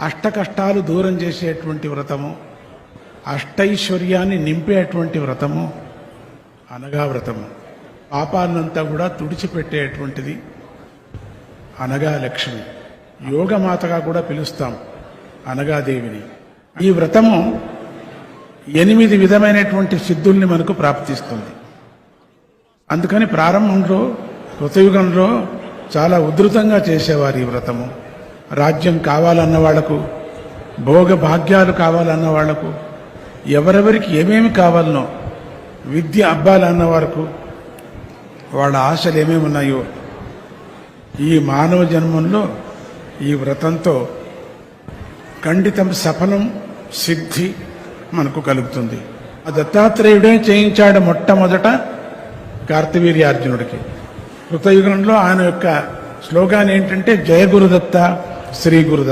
అష్ట కష్టాలు దూరం చేసేటువంటి వ్రతము, అష్టైశ్వర్యాన్ని నింపేటువంటి వ్రతము అనగా వ్రతము. పాపాన్నంతా కూడా తుడిచిపెట్టేటువంటిది అనగా లక్ష్మి. యోగమాతగా కూడా పిలుస్తాం అనగాదేవిని. ఈ వ్రతము 8 విధమైనటువంటి సిద్ధుల్ని మనకు ప్రాప్తిస్తుంది. అందుకని ప్రారంభంలో కృతయుగంలో చాలా ఉధృతంగా చేసేవారు ఈ వ్రతము. రాజ్యం కావాలన్న వాళ్లకు, భోగ భాగ్యాలు కావాలన్న వాళ్లకు, ఎవరెవరికి ఏమేమి కావాలనో, విద్య అబ్బాలన్న వరకు వాళ్ళ ఆశలు ఏమేమి ఉన్నాయో ఈ మానవ జన్మంలో ఈ వ్రతంతో ఖండితం సఫలం సిద్ధి మనకు కలుగుతుంది. ఆ దత్తాత్రేయుడే చేయించాడు మొట్టమొదట కార్తవీర్యార్జునుడికి. కృతయుగంలో ఆయన యొక్క స్లోగాన్ ఏంటంటే జయ గురుదత్త శ్రీ గురుదత్త.